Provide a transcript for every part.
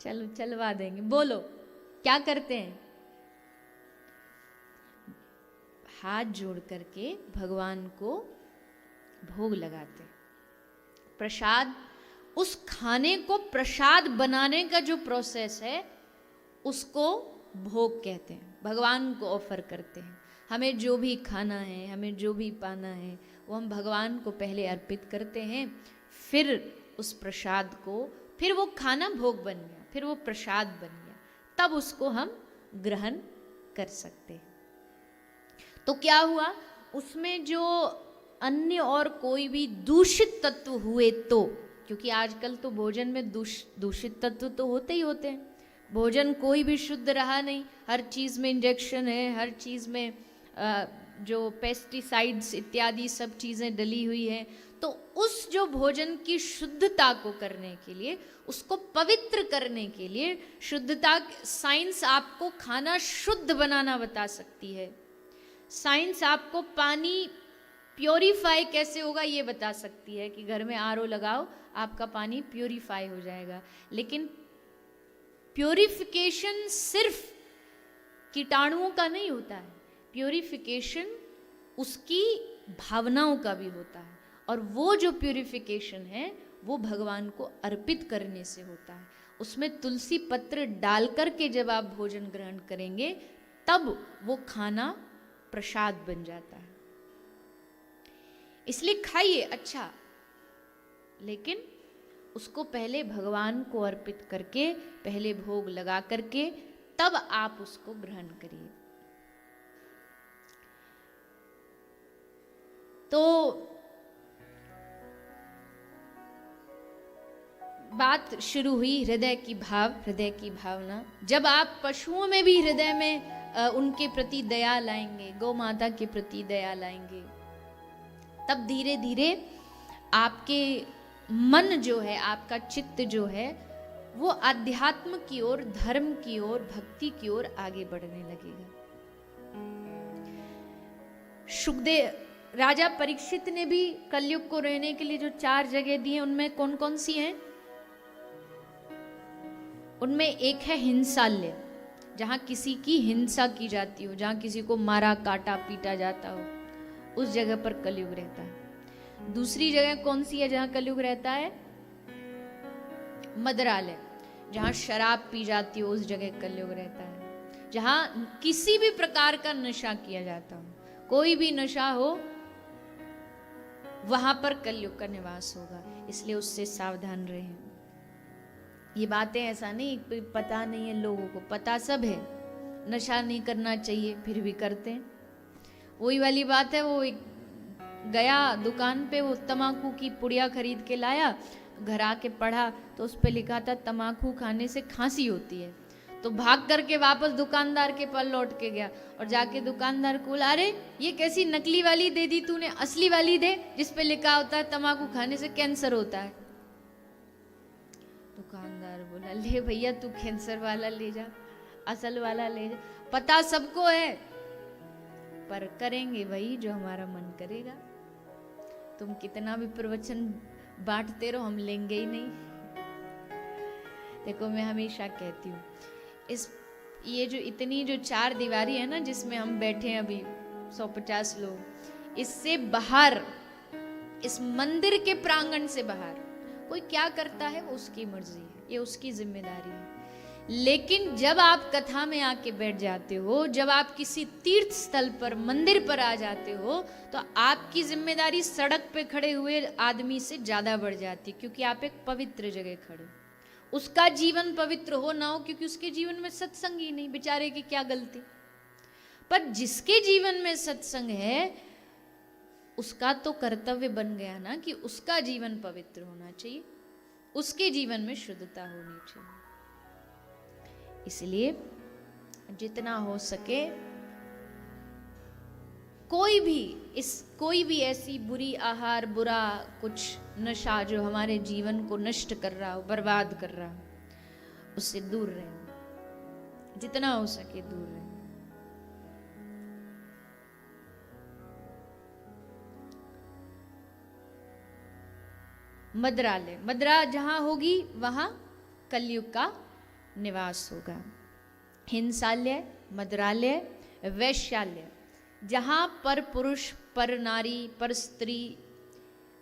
चलो चलवा देंगे, बोलो क्या करते हैं? हाथ जोड़ करके भगवान को भोग लगाते हैं। प्रसाद, उस खाने को प्रसाद बनाने का जो प्रोसेस है उसको भोग कहते हैं। भगवान को ऑफर करते हैं। हमें जो भी खाना है, हमें जो भी पाना है, वो हम भगवान को पहले अर्पित करते हैं, फिर उस प्रसाद को, फिर वो खाना भोग बन गया, फिर वो प्रसाद बन गया, तब उसको हम ग्रहण कर सकते हैं। तो क्या हुआ, उसमें जो अन्य और कोई भी दूषित तत्व हुए तो, क्योंकि आजकल तो भोजन में दूषित तत्व तो होते ही होते हैं। भोजन कोई भी शुद्ध रहा नहीं, हर चीज़ में इंजेक्शन है, हर चीज़ में जो पेस्टिसाइड्स इत्यादि सब चीज़ें डली हुई हैं। तो उस जो भोजन की शुद्धता को करने के लिए, उसको पवित्र करने के लिए, शुद्धता, साइंस आपको खाना शुद्ध बनाना बता सकती है। साइंस आपको पानी प्योरीफाई कैसे होगा ये बता सकती है कि घर में आरओ लगाओ, आपका पानी प्योरीफाई हो जाएगा। लेकिन प्योरीफिकेशन सिर्फ कीटाणुओं का नहीं होता है, प्योरीफिकेशन उसकी भावनाओं का भी होता है। और वो जो प्योरीफिकेशन है वो भगवान को अर्पित करने से होता है। उसमें तुलसी पत्र डाल करके जब आप भोजन ग्रहण करेंगे तब वो खाना प्रसाद बन जाता है। इसलिए खाइए अच्छा, लेकिन उसको पहले भगवान को अर्पित करके, पहले भोग लगा करके, तब आप उसको ग्रहण करिए। तो बात शुरू हुई हृदय की भाव, हृदय की भावना। जब आप पशुओं में भी हृदय में उनके प्रति दया लाएंगे, गौ माता के प्रति दया लाएंगे, तब धीरे धीरे आपके मन जो है, आपका चित्त जो है, वो आध्यात्म की ओर, धर्म की ओर, भक्ति की ओर आगे बढ़ने लगेगा। सुखदेव राजा परीक्षित ने भी कलयुग को रहने के लिए जो 4 जगह दी हैं, उनमें कौन कौन सी हैं? उनमें एक है हिंसालय, जहां किसी की हिंसा की जाती हो, जहां किसी को मारा काटा पीटा जाता हो, उस जगह पर कलयुग रहता है। दूसरी जगह कौन सी है जहां कलयुग रहता है? मदरालय, जहां शराब पी जाती हो, उस जगह कलयुग रहता है। जहां किसी भी प्रकार का नशा किया जाता हो, कोई भी नशा हो, वहां पर कलयुग का निवास होगा। इसलिए उससे सावधान रहें। ये बातें ऐसा नहीं पता नहीं है लोगों को, पता सब है। नशा नहीं करना चाहिए, फिर भी करते हैं। वही वाली बात है, वो गया दुकान पे, वो तम्बाकू की पुड़िया खरीद के लाया, घर आके पढ़ा तो उस पे लिखा था तम्बाकू खाने से खांसी होती है। तो भाग करके वापस दुकानदार के पास लौट के गया और जाके दुकानदार को बोला, अरे ये कैसी नकली वाली दे दी तूने, असली वाली दे जिस पे लिखा होता है तम्बाकू खाने से कैंसर होता है। दुकानदार बोला, ले भैया तू कैंसर वाला ले जा, असल वाला ले जा। पता सबको है, पर करेंगे वही जो हमारा मन करेगा। तुम कितना भी प्रवचन बांटते रहो, हम लेंगे ही नहीं। देखो मैं हमेशा कहती हूँ, ये जो इतनी जो 4 दीवारी है ना, जिसमें हम बैठे हैं अभी 150 लोग, इससे बाहर, इस मंदिर के प्रांगण से बाहर कोई क्या करता है वो उसकी मर्जी है, ये उसकी जिम्मेदारी है। लेकिन जब आप कथा में आके बैठ जाते हो, जब आप किसी तीर्थ स्थल पर, मंदिर पर आ जाते हो, तो आपकी जिम्मेदारी सड़क पे खड़े हुए आदमी से ज्यादा बढ़ जाती है, क्योंकि आप एक पवित्र जगह खड़े। उसका जीवन पवित्र हो ना हो, क्योंकि उसके जीवन में सत्संग ही नहीं, बेचारे की क्या गलती। पर जिसके जीवन में सत्संग है, उसका तो कर्तव्य बन गया ना कि उसका जीवन पवित्र होना चाहिए, उसके जीवन में शुद्धता होनी चाहिए। इसलिए जितना हो सके कोई भी ऐसी बुरी आहार, बुरा कुछ नशा जो हमारे जीवन को नष्ट कर रहा हो, बर्बाद कर रहा हो, उससे दूर रहें, जितना हो सके दूर रहें। मदरालय, मदरा जहां होगी वहां कलयुग का निवास होगा। हिंसालय, मदरालय, वैश्यालय, जहाँ पर पुरुष, पर नारी, पर स्त्री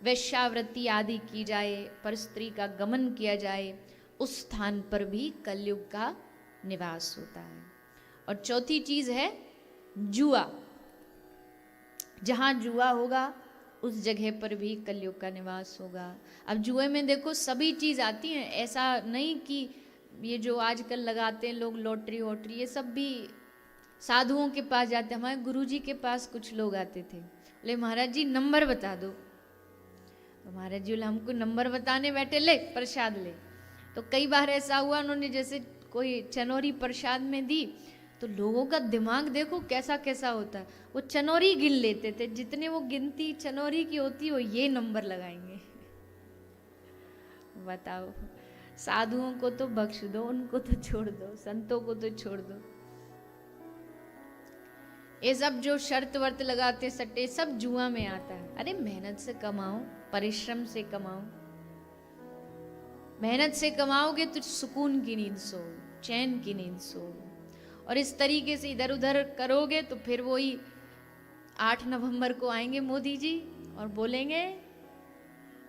वैश्यावृत्ति आदि की जाए, पर स्त्री का गमन किया जाए, उस स्थान पर भी कलयुग का निवास होता है। और चौथी चीज है जुआ। जहाँ जुआ होगा उस जगह पर भी कलयुग का निवास होगा। अब जुए में देखो सभी चीज आती हैं, ऐसा नहीं कि ये जो आजकल लगाते हैं लोग लॉटरी वॉटरी, ये सब भी साधुओं के पास जाते। हमारे गुरुजी के पास कुछ लोग आते थे, बोले महाराज जी नंबर बता दो। तो महाराज जी बोले हमको नंबर बताने बैठे, ले प्रसाद ले। तो कई बार ऐसा हुआ, उन्होंने जैसे कोई चनौरी प्रसाद में दी, तो लोगों का दिमाग देखो कैसा कैसा होता है। वो चनौरी गिन लेते थे, जितने वो गिनती चनौरी की होती वो ये नंबर लगाएंगे। बताओ, साधुओं को तो बख्श दो, उनको तो छोड़ दो, संतों को तो छोड़ दो। ये सब जो शर्त वर्त लगाते सट्टे, सब जुआ में आता है। अरे मेहनत से कमाओ, परिश्रम से कमाओ। मेहनत से कमाओगे तो सुकून की नींद सो, चैन की नींद सो। और इस तरीके से इधर उधर करोगे तो फिर वही 8 नवंबर को आएंगे मोदी जी और बोलेंगे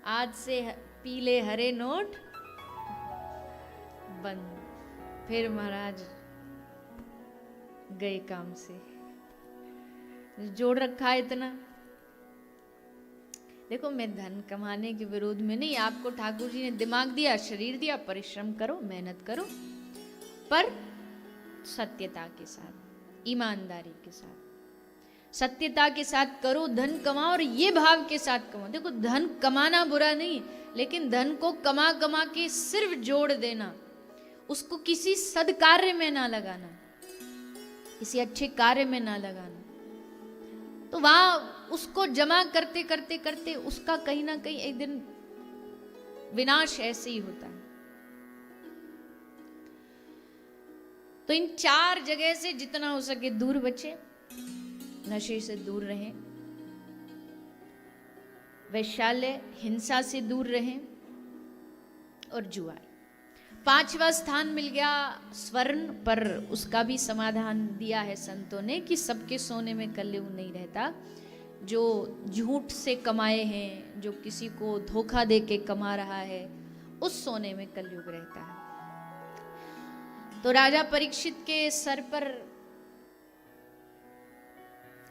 आज से पीले हरे नोट बंद। फिर महाराज गए काम से, जोड़ रखा है इतना। देखो मैं धन कमाने के विरोध में नहीं, आपको ठाकुर जी ने दिमाग दिया, शरीर दिया, परिश्रम करो, मेहनत करो, पर सत्यता के साथ, ईमानदारी के साथ, सत्यता के साथ करो, धन कमाओ और ये भाव के साथ कमाओ। देखो धन कमाना बुरा नहीं, लेकिन धन को कमा कमा के सिर्फ जोड़ देना, उसको किसी सद्कार्य में ना लगाना, किसी अच्छे कार्य में ना लगाना, तो वहां उसको जमा करते करते करते उसका कहीं ना कहीं एक दिन विनाश ऐसे ही होता है। तो इन 4 जगह से जितना हो सके दूर बचे, नशे से दूर रहें, वैश्यालय हिंसा से दूर रहें, और जुआ। 5वां स्थान मिल गया स्वर्ण, पर उसका भी समाधान दिया है संतों ने कि सबके सोने में कलयुग नहीं रहता। जो झूठ से कमाए हैं, जो किसी को धोखा दे के कमा रहा है, उस सोने में कलयुग रहता है। तो राजा परीक्षित के सर पर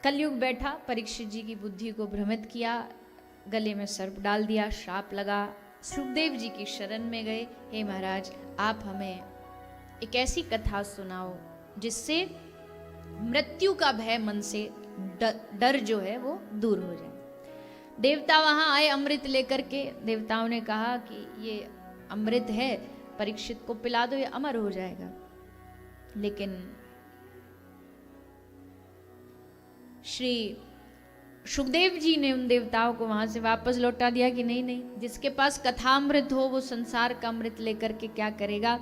कलयुग बैठा, परीक्षित जी की बुद्धि को भ्रमित किया, गले में सर्प डाल दिया, श्राप लगा। सुखदेव जी की शरण में गए, हे महाराज आप हमें एक ऐसी कथा सुनाओ जिससे मृत्यु का भय मन से, डर जो है वो दूर हो जाए। देवता वहां आए अमृत लेकर के। देवताओं ने कहा कि ये अमृत है, परीक्षित को पिला दो, ये अमर हो जाएगा। लेकिन श्री सुखदेव जी ने उन देवताओं को वहां से वापस लौटा दिया कि नहीं नहीं, जिसके पास कथामृत हो वो संसार का अमृत लेकर के क्या करेगा।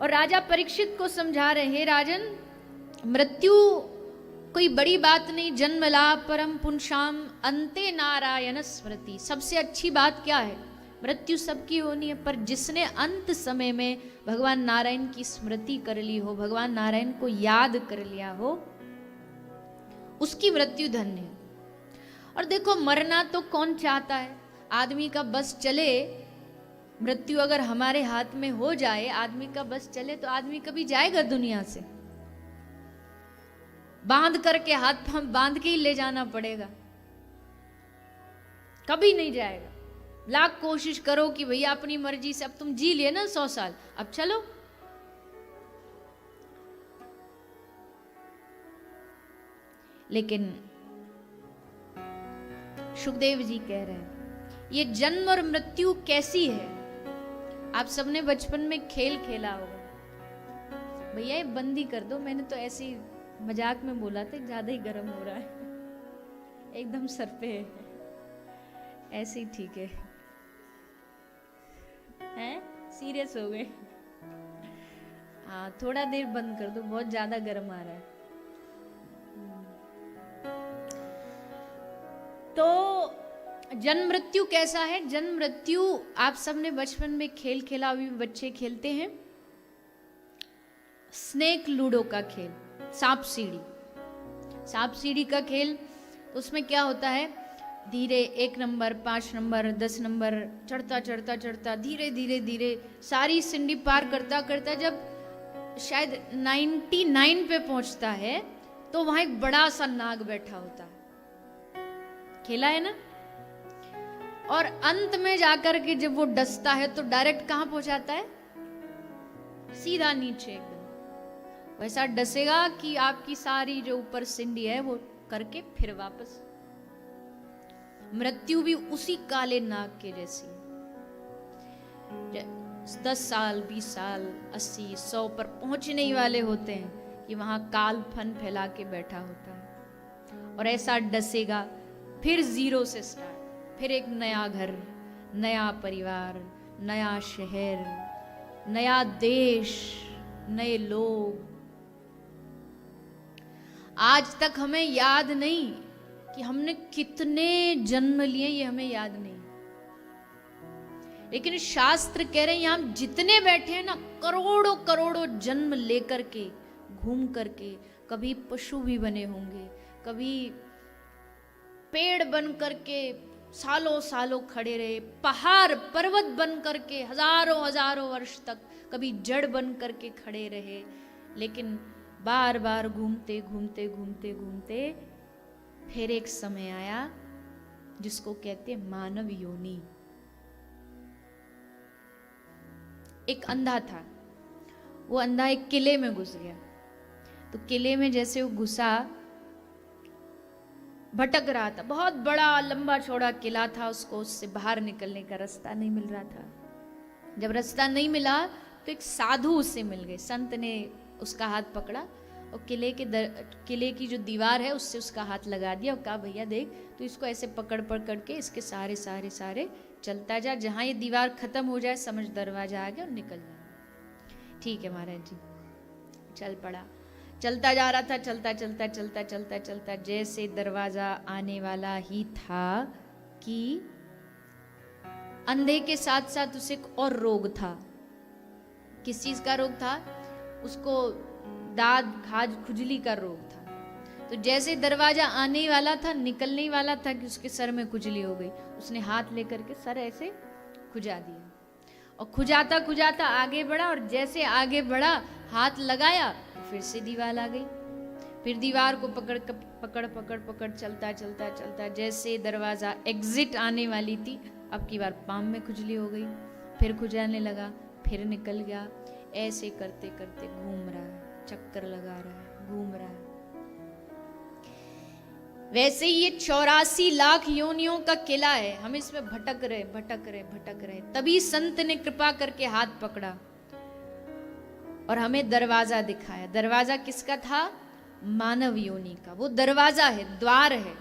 और राजा परीक्षित को समझा रहे हैं, राजन मृत्यु कोई बड़ी बात नहीं, जन्म लाभ परम पुंसाम अंते नारायण स्मृति। सबसे अच्छी बात क्या है, मृत्यु सबकी होनी है, पर जिसने अंत समय में भगवान नारायण की स्मृति कर ली हो, भगवान नारायण को याद कर लिया हो, उसकी मृत्यु धन्य है। और देखो मरना तो कौन चाहता है, आदमी का बस चले, मृत्यु अगर हमारे हाथ में हो जाए, आदमी का बस चले तो आदमी कभी जाएगा दुनिया से? बांध करके हाथ बांध के ही ले जाना पड़ेगा, कभी नहीं जाएगा। लाख कोशिश करो कि भैया अपनी मर्जी से, अब तुम जी लिए ना 100 साल, अब चलो। लेकिन सुखदेव जी कह रहे हैं ये जन्म और मृत्यु कैसी है। आप सबने बचपन में खेल खेला होगा, भैया ये बंदी कर दो, मैंने तो ऐसे ही मजाक में बोला था, ज्यादा ही गर्म हो रहा है, एकदम सर पे है, ऐसे ही ठीक है, हैं सीरियस हो गए, हाँ थोड़ा देर बंद कर दो, बहुत ज्यादा गर्म आ रहा है। तो जन्म मृत्यु कैसा है? जन्म मृत्यु आप सबने बचपन में खेल खेला, अभी बच्चे खेलते हैं, स्नेक लूडो का खेल, सांप सीढ़ी। सांप सीढ़ी का खेल, तो उसमें क्या होता है, धीरे 1 नंबर 5 नंबर 10 नंबर चढ़ता चढ़ता चढ़ता धीरे धीरे धीरे सारी सीढ़ी पार करता करता जब शायद 99 पे पहुंचता है तो वहां एक बड़ा सा नाग बैठा होता है। खेला है ना? और अंत में जाकर के जब वो डसता है तो डायरेक्ट कहां पहुंचाता है? सीधा नीचे एकदम। वैसा डसेगा कि आपकी सारी जो ऊपर सिंडी है वो करके फिर वापस। मृत्यु भी उसी काले नाग के जैसी है। 10 साल 20 साल 80 100 पर पहुंचने ही वाले होते हैं कि वहां काल फन फैला के बैठा होता है और ऐसा डसेगा, फिर 0 से स्टार्ट, फिर एक नया घर, नया परिवार, नया शहर, नया देश, नए लोग। आज तक हमें याद नहीं कि हमने कितने जन्म लिए, ये हमें याद नहीं, लेकिन शास्त्र कह रहे हैं यहां हम जितने बैठे हैं ना, करोड़ों करोड़ों जन्म लेकर के घूम करके, कभी पशु भी बने होंगे, कभी पेड़ बन करके सालों सालों खड़े रहे, पहाड़ पर्वत बन करके हजारों हजारों वर्ष तक कभी जड़ बन करके खड़े रहे, लेकिन बार बार घूमते घूमते घूमते घूमते फिर एक समय आया जिसको कहते हैं मानव योनि। एक अंधा था, वो अंधा एक किले में घुस गया। तो किले में जैसे वो घुसा, भटक रहा था, बहुत बड़ा लंबा चौड़ा किला था, उसको उससे बाहर निकलने का रास्ता नहीं मिल रहा था। जब रास्ता नहीं मिला तो एक साधु उससे मिल गए। संत ने उसका हाथ पकड़ा और किले की जो दीवार है उससे उसका हाथ लगा दिया और कहा, भैया देख, तो इसको ऐसे पकड़ पकड़ के इसके सारे सारे सारे चलता जा, जहां ये दीवार खत्म हो जाए समझ दरवाजा आ गया और निकल जाए। ठीक है महाराज जी। चल पड़ा, चलता जा रहा था, चलता चलता चलता चलता चलता जैसे दरवाजा आने वाला ही था कि अंधे के साथ साथ उसे एक और रोग था। किस चीज का रोग था? उसको दाद खाज खुजली का रोग था। तो जैसे दरवाजा आने वाला था, निकलने वाला था कि उसके सर में खुजली हो गई। उसने हाथ लेकर के सर ऐसे खुजा दिया और खुजाता खुजाता आगे बढ़ा, और जैसे आगे बढ़ा हाथ लगाया तो फिर से दीवार आ गई। फिर दीवार को पकड़ पकड़ पकड़ पकड़ चलता चलता चलता जैसे दरवाजा एग्जिट आने वाली थी, अब की बार पाम में खुजली हो गई, फिर खुजाने लगा, फिर निकल गया। ऐसे करते करते घूम रहा है, चक्कर लगा रहा है, घूम रहा है। वैसे ही ये 84 लाख योनियों का किला है, हम इसमें भटक रहे भटक रहे भटक रहे। तभी संत ने कृपा करके हाथ पकड़ा और हमें दरवाजा दिखाया। दरवाजा किसका था? मानव योनि का। वो दरवाजा है, द्वार है।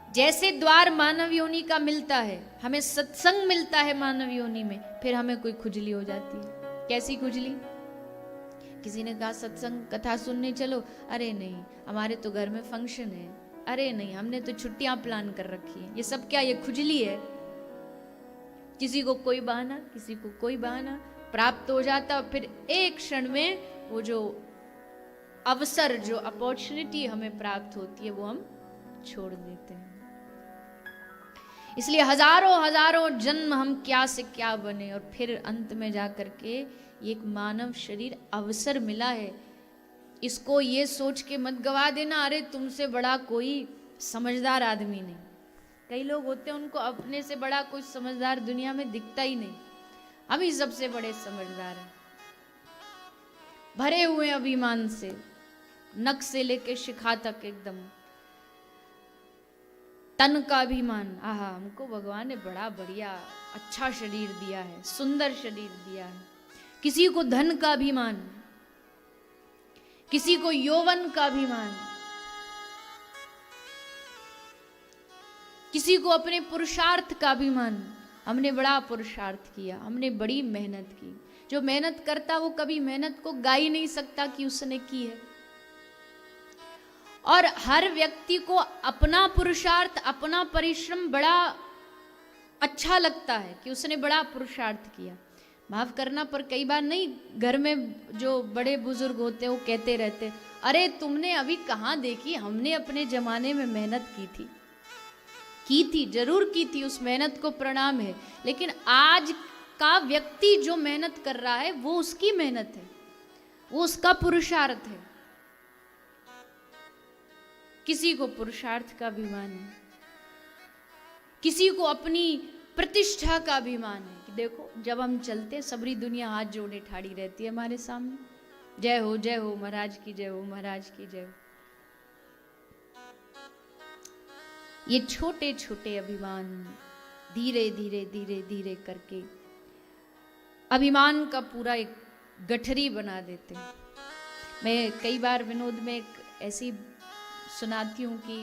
जैसे द्वार मानव योनि का मिलता है, हमें सत्संग मिलता है मानव योनि में, फिर हमें कोई खुजली हो जाती है। कैसी खुजली? किसी ने कहा सत्संग कथा सुनने चलो, अरे नहीं हमारे तो घर में फंक्शन है, अरे नहीं हमने तो छुट्टियां प्लान कर रखी है। ये सब क्या? ये खुजली है। किसी को कोई बहाना, किसी को कोई बहाना प्राप्त हो जाता, और फिर एक क्षण में वो जो अवसर, जो अपॉर्चुनिटी हमें प्राप्त होती है, वो हम छोड़ देते हैं। इसलिए हजारों हजारों जन्म हम क्या से क्या बने, और फिर अंत में जाकर के एक मानव शरीर अवसर मिला है। इसको ये सोच के मत गवा देना, अरे तुमसे बड़ा कोई समझदार आदमी नहीं। कई लोग होते हैं उनको अपने से बड़ा कोई समझदार दुनिया में दिखता ही नहीं। हम ही सबसे बड़े समझदार हैं, भरे हुए अभिमान से, नख से लेके शिखा तक एकदम तन का अभिमान। आहा, हमको भगवान ने बड़ा बढ़िया अच्छा शरीर दिया है, सुंदर शरीर दिया है। किसी को धन का अभिमान, किसी को यौवन का अभिमान, किसी को अपने पुरुषार्थ का अभिमान। हमने बड़ा पुरुषार्थ किया, हमने बड़ी मेहनत की। जो मेहनत करता वो कभी मेहनत को गा ही नहीं सकता कि उसने की है। और हर व्यक्ति को अपना पुरुषार्थ, अपना परिश्रम बड़ा अच्छा लगता है कि उसने बड़ा पुरुषार्थ किया। माफ करना, पर कई बार नहीं, घर में जो बड़े बुजुर्ग होते हैं वो कहते रहते, अरे तुमने अभी कहाँ देखी, हमने अपने जमाने में मेहनत की थी, जरूर की थी, उस मेहनत को प्रणाम है, लेकिन आज का व्यक्ति जो मेहनत कर रहा है वो उसकी मेहनत है, वो उसका पुरुषार्थ है। किसी को पुरुषार्थ का अभिमान है, किसी को अपनी प्रतिष्ठा का अभिमान है कि देखो जब हम चलते सबरी दुनिया हाथ जोड़े ठाड़ी रहती है हमारे सामने, जय हो महाराज की जय हो, महाराज की जय हो। ये छोटे छोटे अभिमान धीरे धीरे धीरे धीरे करके अभिमान का पूरा एक गठरी बना देते हैं। मैं कई बार विनोद में एक ऐसी सुनाती हूँ कि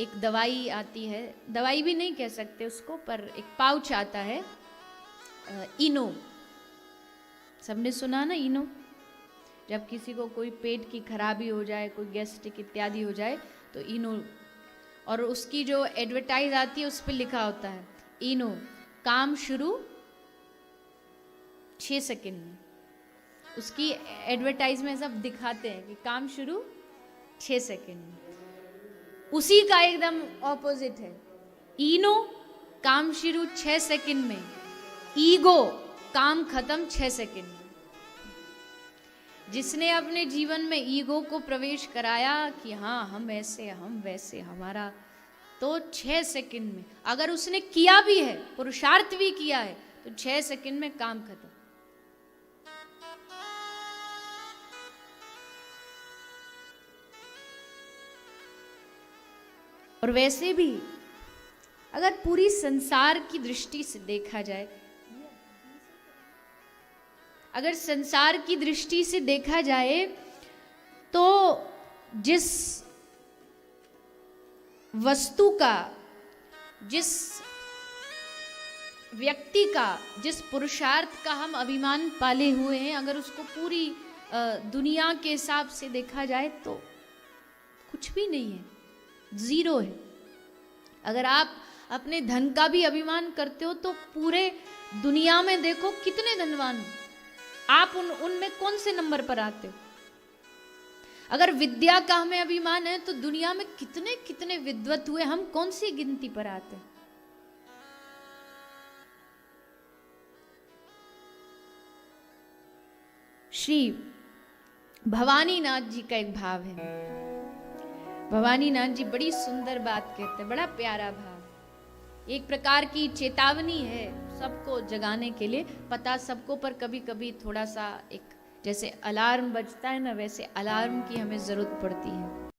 एक दवाई आती है, दवाई भी नहीं कह सकते उसको, पर एक पाउच आता है इनो, सबने सुना ना इनो, जब किसी को कोई पेट की खराबी हो जाए, कोई गैस्ट्रिक इत्यादि हो जाए तो इनो, और उसकी जो एडवर्टाइज आती है उस पर लिखा होता है इनो काम शुरू 6 सेकंड में। उसकी एडवर्टाइज में सब दिखाते हैं कि काम शुरू 6 सेकंड में। उसी का एकदम ऑपोजिट है, इनो काम शुरू 6 सेकंड में, ईगो काम खत्म 6 सेकंड में। जिसने अपने जीवन में ईगो को प्रवेश कराया कि हाँ हम ऐसे हम वैसे हमारा, तो 6 सेकंड में अगर उसने किया भी है, पुरुषार्थ भी किया है, तो 6 सेकंड में काम खत्म। और वैसे भी अगर पूरी संसार की दृष्टि से देखा जाए, अगर संसार की दृष्टि से देखा जाए तो जिस वस्तु का, जिस व्यक्ति का, जिस पुरुषार्थ का हम अभिमान पाले हुए हैं, अगर उसको पूरी दुनिया के हिसाब से देखा जाए तो कुछ भी नहीं है, जीरो है। अगर आप अपने धन का भी अभिमान करते हो तो पूरे दुनिया में देखो कितने धनवान हो, आप उनमें कौन से नंबर पर आते हो। अगर विद्या का हमें अभिमान है तो दुनिया में कितने कितने विद्वत हुए, हम कौन सी गिनती पर आते हैं। श्री भवानीनाथ जी का एक भाव है, भवानीनाथ जी बड़ी सुंदर बात कहते हैं, बड़ा प्यारा भाव, एक प्रकार की चेतावनी है सबको जगाने के लिए। पता सबको, पर कभी कभी थोड़ा सा एक जैसे अलार्म बजता है ना, वैसे अलार्म की हमें जरूरत पड़ती है।